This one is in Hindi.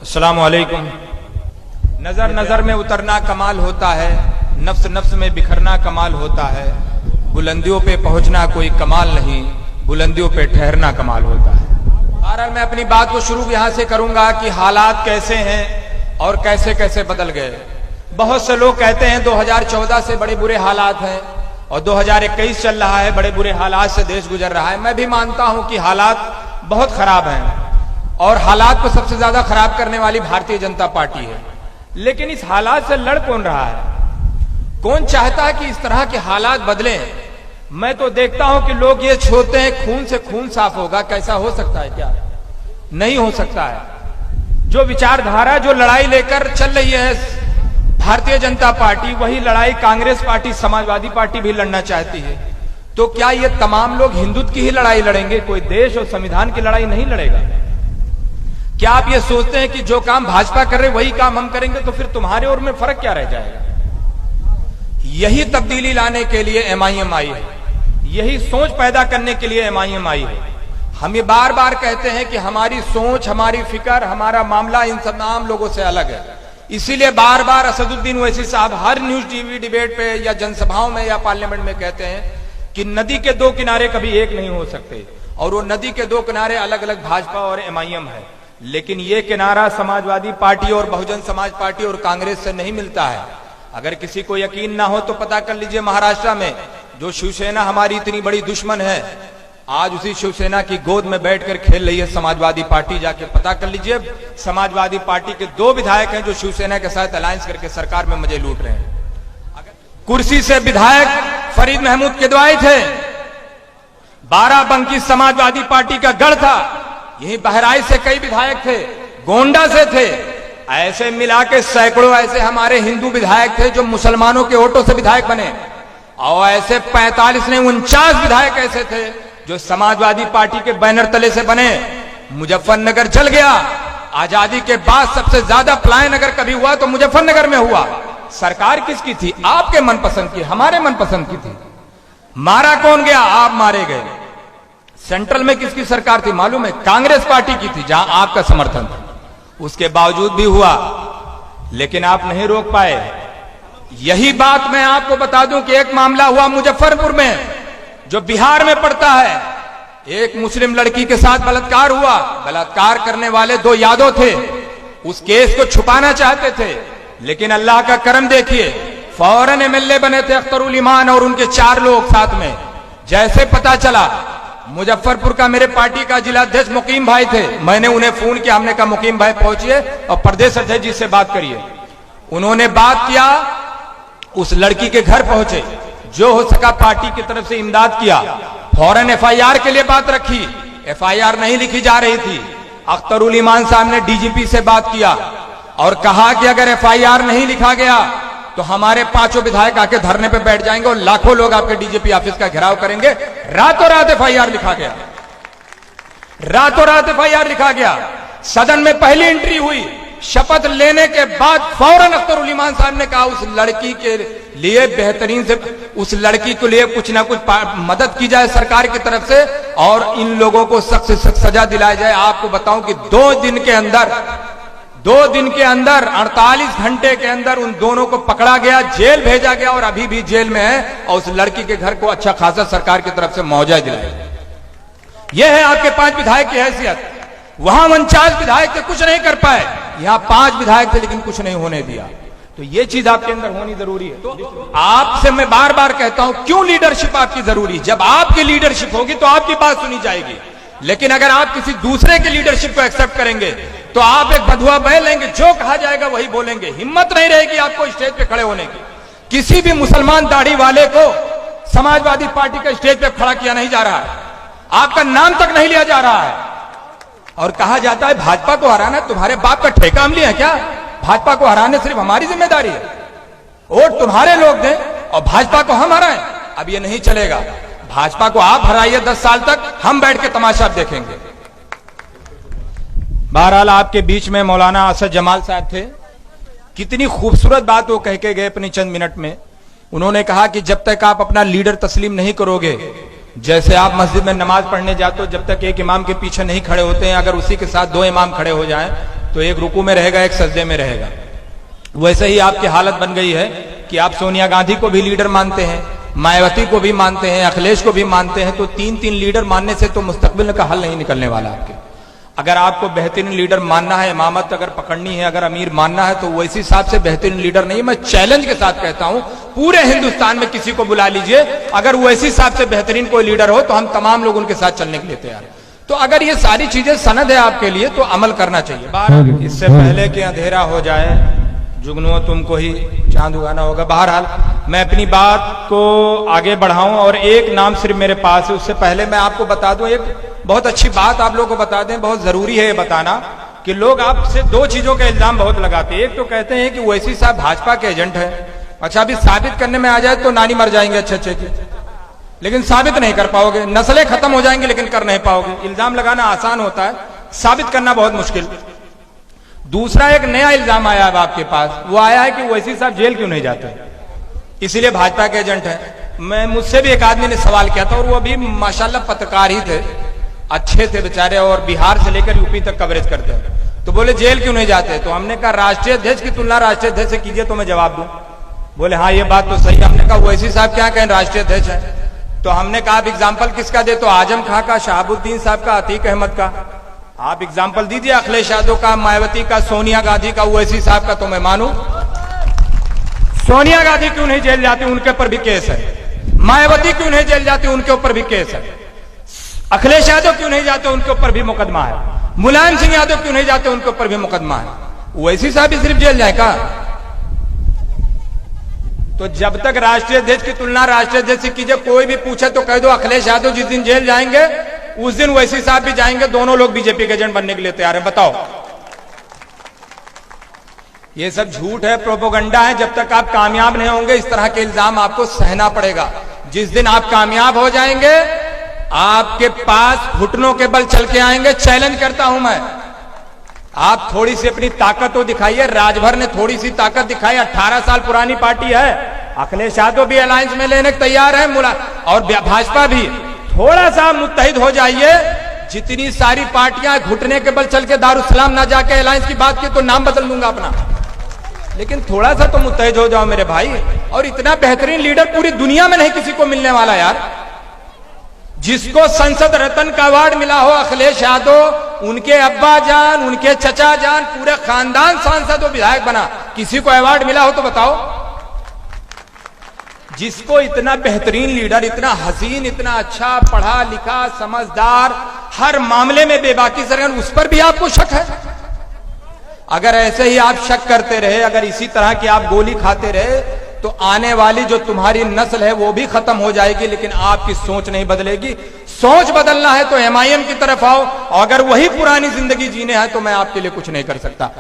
अस्सलामु अलैकुम। नजर नजर में उतरना कमाल होता है, नफ्स नफ्स में बिखरना कमाल होता है। बुलंदियों पे पहुंचना कोई कमाल नहीं, बुलंदियों पे ठहरना कमाल होता है। बहरहाल मैं अपनी बात को शुरू यहां से करूंगा कि हालात कैसे हैं और कैसे कैसे बदल गए। बहुत से लोग कहते हैं 2014 से बड़े बुरे हालात हैं और 2021 चल रहा है, बड़े बुरे हालात से देश गुजर रहा है। मैं भी मानता हूं कि हालात बहुत खराब हैं और हालात को सबसे ज्यादा खराब करने वाली भारतीय जनता पार्टी है। लेकिन इस हालात से लड़ कौन रहा है? कौन चाहता है कि इस तरह के हालात बदलें? मैं तो देखता हूं कि लोग ये छोड़ते हैं खून से खून साफ होगा। कैसा हो सकता है? क्या नहीं हो सकता है। जो विचारधारा, जो लड़ाई लेकर चल रही है भारतीय जनता पार्टी, वही लड़ाई कांग्रेस पार्टी, समाजवादी पार्टी भी लड़ना चाहती है। तो क्या ये तमाम लोग हिंदुत्व की ही लड़ाई लड़ेंगे? कोई देश और संविधान की लड़ाई नहीं लड़ेगा? क्या आप ये सोचते हैं कि जो काम भाजपा कर रहे वही काम हम करेंगे? तो फिर तुम्हारे और में फर्क क्या रह जाएगा? यही तब्दीली लाने के लिए एमआईएम आई है, यही सोच पैदा करने के लिए एमआईएम आई है। हम ये बार बार कहते हैं कि हमारी सोच, हमारी फिक्र, हमारा मामला इन तमाम लोगों से अलग है। इसीलिए बार बार असदुद्दीन ओवैसी साहब हर न्यूज टीवी डिबेट पे या जनसभाओं में या पार्लियामेंट में कहते हैं कि नदी के दो किनारे कभी एक नहीं हो सकते, और वो नदी के दो किनारे अलग अलग भाजपा और एमआईएम है। लेकिन ये किनारा समाजवादी पार्टी और बहुजन समाज पार्टी और कांग्रेस से नहीं मिलता है। अगर किसी को यकीन ना हो तो पता कर लीजिए, महाराष्ट्र में जो शिवसेना हमारी इतनी बड़ी दुश्मन है, आज उसी शिवसेना की गोद में बैठकर खेल रही है समाजवादी पार्टी। जाके पता कर लीजिए, समाजवादी पार्टी के 2 विधायक हैं जो शिवसेना के साथ अलायंस करके सरकार में मजे लूट रहे हैं। कुर्सी से विधायक फरीद महमूद किदवाई थे, बाराबंकी समाजवादी पार्टी का गढ़ था। यही बहराइच से कई विधायक थे, गोंडा से थे। ऐसे मिला के सैकड़ों ऐसे हमारे हिंदू विधायक थे जो मुसलमानों के वोटों से विधायक बने, और ऐसे 45 नहीं 49 विधायक ऐसे थे जो समाजवादी पार्टी के बैनर तले से बने। मुजफ्फरनगर जल गया। आजादी के बाद सबसे ज्यादा पलायन अगर कभी हुआ तो मुजफ्फरनगर में हुआ। सरकार किसकी थी? आपके मनपसंद की, हमारे मनपसंद की थी। मारा कौन गया? आप मारे गए। सेंट्रल में किसकी सरकार थी मालूम है? कांग्रेस पार्टी की थी, जहां आपका समर्थन था। उसके बावजूद भी हुआ, लेकिन आप नहीं रोक पाए। यही बात मैं आपको बता दूं कि एक मामला हुआ मुजफ्फरपुर में, जो बिहार में पड़ता है। एक मुस्लिम लड़की के साथ बलात्कार हुआ। बलात्कार करने वाले 2 यादव थे। उस केस को छुपाना चाहते थे, लेकिन अल्लाह का करम देखिए, फौरन एमएलए बने थे अख्तरुल ईमान और उनके 4 लोग साथ में। जैसे पता चला, मुजफ्फरपुर का मेरे पार्टी का जिलाध्यक्ष मुकीम भाई थे, मैंने उन्हें फोन किया। हमने कहा मुकीम भाई पहुंचिए और प्रदेश अध्यक्ष जी से बात करिए। उन्होंने बात किया, उस लड़की के घर पहुंचे, जो हो सका पार्टी की तरफ से इमदाद किया। फौरन एफआईआर के लिए बात रखी। एफआईआर नहीं लिखी जा रही थी। अख्तरुल ईमान साहब ने डीजीपी से बात किया और कहा कि अगर एफआईआर नहीं लिखा गया तो हमारे 5 विधायक आके धरने पे बैठ जाएंगे और लाखों लोग आपके डीजीपी ऑफिस का घेराव करेंगे। रातों रात एफआईआर लिखा गया, रातों रात एफआईआर लिखा गया। सदन में पहली एंट्री हुई। शपथ लेने के बाद फौरन अख्तरुल ईमान साहब ने कहा उस लड़की के लिए बेहतरीन से, उस लड़की के लिए कुछ ना कुछ मदद की जाए सरकार की तरफ से और इन लोगों को सख्त से सख्त सजा दिलाई जाए। आपको बताऊं कि 2 दिन के अंदर 48 घंटे के अंदर उन दोनों को पकड़ा गया, जेल भेजा गया और अभी भी जेल में है, और उस लड़की के घर को अच्छा खासा सरकार की तरफ से मुआवजा दिलाया। यह है आपके 5 विधायक की हैसियत। वहां 49 विधायक थे, कुछ नहीं कर पाए। यहां 5 विधायक थे, लेकिन कुछ नहीं होने दिया। तो ये चीज आपके अंदर होनी जरूरी है। तो आपसे मैं बार बार कहता हूं, क्यों लीडरशिप आपकी जरूरी? जब आपकी लीडरशिप होगी तो आपकी बात सुनी जाएगी। लेकिन अगर आप किसी दूसरे की लीडरशिप को एक्सेप्ट करेंगे तो आप एक बधुआ बह लेंगे, जो कहा जाएगा वही बोलेंगे। हिम्मत नहीं रहेगी आपको स्टेज पे खड़े होने की। किसी भी मुसलमान दाढ़ी वाले को समाजवादी पार्टी का स्टेज पे खड़ा किया नहीं जा रहा है, आपका नाम तक नहीं लिया जा रहा है। और कहा जाता है भाजपा को हराना तुम्हारे बाप का ठेका हम लिया क्या? भाजपा को हराने सिर्फ हमारी जिम्मेदारी है। वोट तुम्हारे लोग दें और भाजपा को हम हराएं। अब ये नहीं चलेगा। भाजपा को आप हराइए 10 साल तक, हम बैठ के तमाशा देखेंगे। बहरहाल आपके बीच में मौलाना असद जमाल साहब थे। कितनी खूबसूरत बात वो कह के गए अपनी चंद मिनट में। उन्होंने कहा कि जब तक आप अपना लीडर तस्लीम नहीं करोगे, जैसे आप मस्जिद में नमाज पढ़ने जाते हो, जब तक एक इमाम के पीछे नहीं खड़े होते हैं, अगर उसी के साथ 2 इमाम खड़े हो जाएं तो एक रुकू में रहेगा, एक सजदे में रहेगा। वैसे ही आपकी हालत बन गई है कि आप सोनिया गांधी को भी लीडर मानते हैं, मायावती को भी मानते हैं, अखिलेश को भी मानते हैं। तो तीन तीन लीडर मानने से तो मुस्तकबिल का हल नहीं निकलने वाला आपके। अगर आपको बेहतरीन लीडर मानना है, इमामत अगर पकड़नी है, अगर अमीर मानना है, तो वैसी हिसाब से बेहतरीन लीडर नहीं। मैं चैलेंज के साथ कहता हूं, पूरे हिंदुस्तान में किसी को बुला लीजिए, अगर वैसी हिसाब से बेहतरीन कोई लीडर हो तो हम तमाम लोग उनके साथ चलने के लिए तैयार हैं। तो अगर ये सारी चीजें सनद है आपके लिए तो अमल करना चाहिए। इससे पहले कि अंधेरा हो जाए, जुगनुओं तुमको ही चांद उगाना होगा। बहरहाल मैं अपनी बात को आगे बढ़ाऊं और एक नाम सिर्फ मेरे पास है, उससे पहले मैं आपको बता दूं एक बहुत अच्छी बात आप लोगों को बता दें, बहुत जरूरी है ये बताना कि लोग आपसे दो चीजों का इल्जाम बहुत लगाते हैं। एक तो कहते हैं कि ओवैसी साहब भाजपा के एजेंट है। अच्छा, अभी साबित करने में आ जाए तो नानी मर जाएंगे अच्छे अच्छे की, लेकिन साबित नहीं कर पाओगे। नस्लें खत्म हो जाएंगी लेकिन कर नहीं पाओगे। इल्जाम लगाना आसान होता है, साबित करना बहुत मुश्किल। दूसरा एक नया इल्जाम आया है आपके पास, वो आया है कि ओवैसी साहब जेल क्यों नहीं जाते, इसीलिए भाजपा के एजेंट हैं। मुझसे भी एक आदमी ने सवाल किया था और वो भी माशाल्लाह पत्रकार ही थे, अच्छे थे बेचारे, और बिहार से लेकर यूपी तक कवरेज करते हैं। तो बोले जेल क्यों नहीं जाते, तो हमने कहा राष्ट्रीय अध्यक्ष की तुलना राष्ट्रीय अध्यक्ष से कीजिए तो मैं जवाब दूं। बोले हाँ ये बात तो सही। हमने कहा ओवैसी साहब क्या कहें राष्ट्रीय अध्यक्ष है, तो हमने कहा आप एग्जाम्पल किसका दे, तो आजम खां का, शहाबुद्दीन साहब का, अतीक अहमद का। आप एग्जाम्पल दीजिए अखिलेश यादव का, मायावती का, सोनिया गांधी का, ओवैसी साहब का, तो मैं मानूं। सोनिया गांधी क्यों नहीं जेल जाती, उनके ऊपर भी केस है। मायावती क्यों नहीं जेल जाती, उनके ऊपर भी केस है। अखिलेश यादव क्यों नहीं जाते, उनके ऊपर भी मुकदमा है। मुलायम सिंह यादव क्यों नहीं जाते, उनके ऊपर भी मुकदमा है। ओवैसी साहब भी सिर्फ जेल जाएगा। तो जब तक राष्ट्रीय अध्यक्ष की तुलना राष्ट्रीय अध्यक्ष से कीजिए, कोई भी पूछे तो कह दो अखिलेश यादव जिस दिन जेल जाएंगे उस दिन ओवैसी साहब भी जाएंगे। दोनों लोग बीजेपी के एजेंट बनने के लिए तैयार है। बताओ, ये सब झूठ है, प्रोपोगंडा है। जब तक आप कामयाब नहीं होंगे इस तरह के इल्जाम आपको सहना पड़ेगा। जिस दिन आप कामयाब हो जाएंगे आपके पास घुटनों के बल चल के आएंगे। चैलेंज करता हूं मैं, आप थोड़ी सी अपनी ताकत तो दिखाइए। राजभर ने थोड़ी सी ताकत दिखाई, 18 साल पुरानी पार्टी है। अखिलेश यादव भी अलायंस में लेने को तैयार है और भाजपा भी। थोड़ा सा मुत्तहिद हो जाइए। जितनी सारी पार्टियां घुटने के बल चल के दारुसलाम ना जाके अलायंस की बात की तो नाम बदल दूंगा अपना, लेकिन थोड़ा सा तो मुत्तहिद हो जाओ मेरे भाई। और इतना बेहतरीन लीडर पूरी दुनिया में नहीं किसी को मिलने वाला यार। जिसको संसद रत्न का अवार्ड मिला हो अखिलेश यादव, उनके अब्बा जान, उनके चचा जान, पूरे खानदान सांसद और विधायक बना, किसी को अवार्ड मिला हो तो बताओ। जिसको इतना बेहतरीन लीडर, इतना हसीन, इतना अच्छा पढ़ा लिखा, समझदार, हर मामले में बेबाकी सरगर्म, उस पर भी आपको शक है। अगर ऐसे ही आप शक करते रहे, अगर इसी तरह की आप गोली खाते रहे, तो आने वाली जो तुम्हारी नस्ल है वो भी खत्म हो जाएगी, लेकिन आपकी सोच नहीं बदलेगी। सोच बदलना है तो MIM की तरफ आओ, और अगर वही पुरानी जिंदगी जीने हैं तो मैं आपके लिए कुछ नहीं कर सकता।